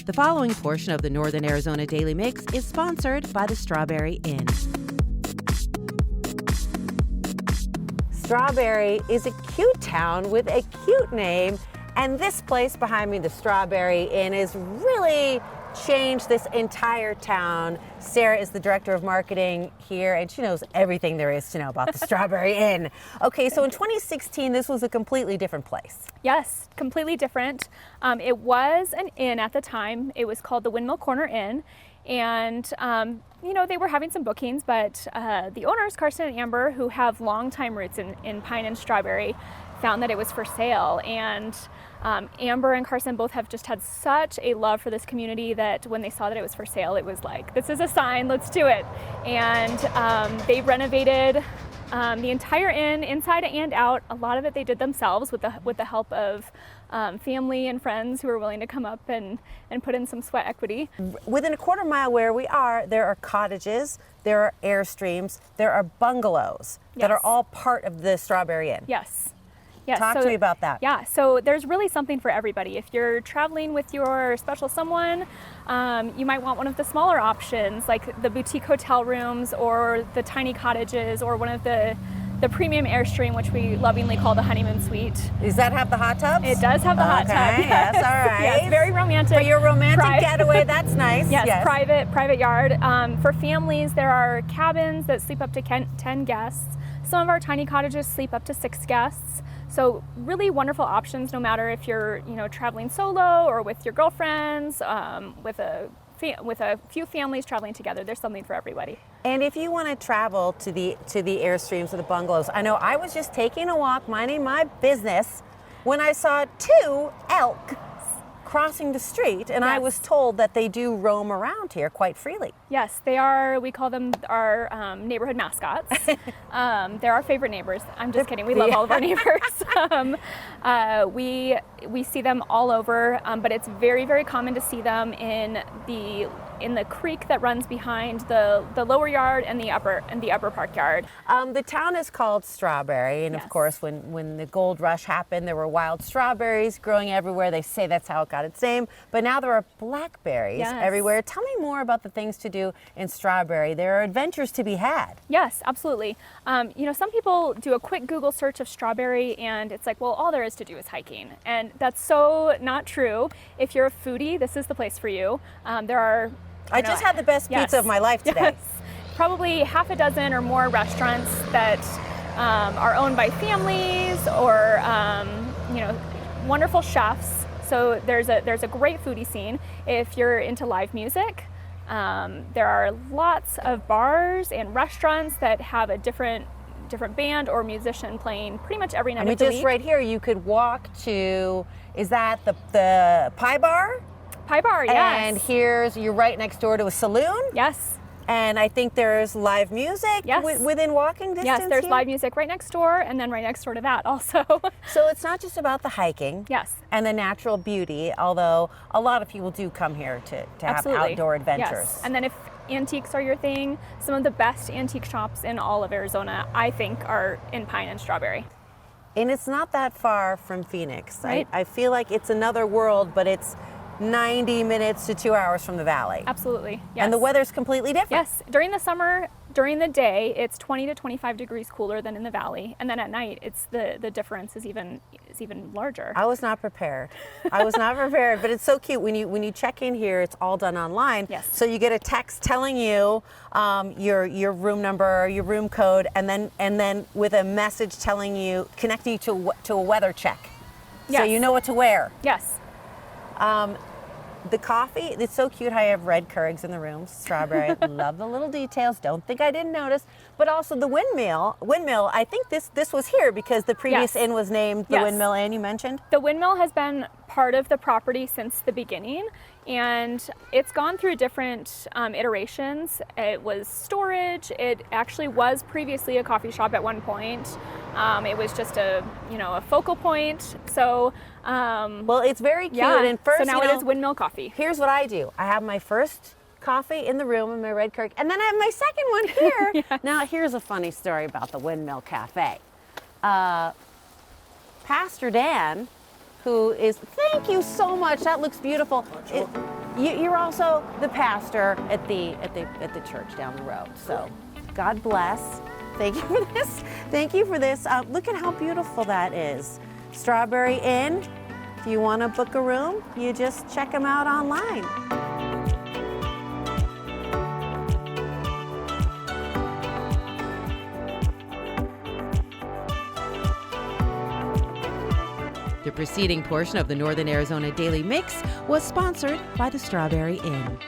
The following portion of the Northern Arizona Daily Mix is sponsored by the Strawberry Inn. Strawberry is a cute town with a cute name, and this place behind me, the Strawberry Inn, has really changed this entire town. Sarah is the director of marketing here, and she knows everything there is to know about the Strawberry Inn. Okay, so in 2016, this was a completely different place. Yes, completely different. It was an inn at the time. It was called the Windmill Corner Inn. And, they were having some bookings, but the owners, Carson and Amber, who have long-time roots in Pine and Strawberry, found that it was for sale. And Amber and Carson both have just had such a love for this community that when they saw that it was for sale, it was like, this is a sign, let's do it. And they renovated the entire inn, inside and out. A lot of it they did themselves with the help of family and friends who were willing to come up and put in some sweat equity. Within a quarter mile where we are, there are cottages, there are Airstreams, there are bungalows that are all part of the Strawberry Inn. Yes. Talk to me about that. Yeah, so there's really something for everybody. If you're traveling with your special someone, you might want one of the smaller options, like the boutique hotel rooms or the tiny cottages or one of the premium Airstream, which we lovingly call the honeymoon suite. Does that have the hot tubs? It does have the hot tub. Yes, all right. Yes, very romantic. For your romantic getaway, that's nice. Yes, private yard. For families, there are cabins that sleep up to 10 guests. Some of our tiny cottages sleep up to 6 guests. So really wonderful options, no matter if you're traveling solo or with your girlfriends, with a few families traveling together. There's something for everybody. And if you want to travel to the Airstreams or the bungalows, I know I was just taking a walk, minding my business, when I saw 2 elk crossing the street, and I was told that they do roam around here quite freely. Yes, they are. We call them our neighborhood mascots. They're our favorite neighbors. I'm just kidding. We love all of our neighbors. We see them all over, but it's very, very common to see them in the creek that runs behind the lower yard and the upper park yard. The town is called Strawberry, and of course, when the gold rush happened, there were wild strawberries growing everywhere. They say that's how it got its name, but now there are blackberries everywhere. Tell me more about the things to do in Strawberry. There are adventures to be had. Yes, absolutely. Some people do a quick Google search of Strawberry, and it's like, well, all there is to do is hiking, and that's so not true. If you're a foodie, this is the place for you. There are I just had the best pizza of my life today. Yes. Probably half a dozen or more restaurants that are owned by families or wonderful chefs. So there's a great foodie scene. If you're into live music, there are lots of bars and restaurants that have a different band or musician playing pretty much every night of the week. Just right here, you could walk to, is that the Pie Bar? Pie Bar, yes. And you're right next door to a saloon? Yes. And I think there's live music within walking distance. Yes, there's here? live music right next door, and then right next door to that also. So it's not just about the hiking and the natural beauty, although a lot of people do come here to have outdoor adventures. Yes. And then if antiques are your thing, some of the best antique shops in all of Arizona, I think, are in Pine and Strawberry. And it's not that far from Phoenix. Right. I feel like it's another world, but it's 90 minutes to 2 hours from the valley. Absolutely, yes. And the weather's completely different. Yes, during the summer, during the day, it's 20 to 25 degrees cooler than in the valley. And then at night, it's the difference is even larger. I was not prepared. But it's so cute. When you check in here, it's all done online. Yes. So you get a text telling you your room number, your room code, and then with a message telling you, connecting you to a weather check. Yes. So you know what to wear. Yes. The coffee, it's so cute how you have red Keurigs in the room. Strawberry, love the little details. Don't think I didn't notice. But also the windmill, I think this was here because the previous inn was named the Windmill Inn, you mentioned? The windmill has been part of the property since the beginning, and it's gone through different iterations. It was storage. It actually was previously a coffee shop at one point. It was just a focal point. So well, it's very cute. And first, so now it is Windmill Coffee. Here's what I do. I have my first coffee in the room in my red Keurig, and then I have my second one here. Yes. Now, here's a funny story about the Windmill Cafe. Pastor Dan, who is, thank you so much, that looks beautiful. You're also the pastor at the church down the road. So, God bless. Thank you for this. Thank you for this. Look at how beautiful that is. Strawberry Inn. If you want to book a room, you just check them out online. The preceding portion of the Northern Arizona Daily Mix was sponsored by the Strawberry Inn.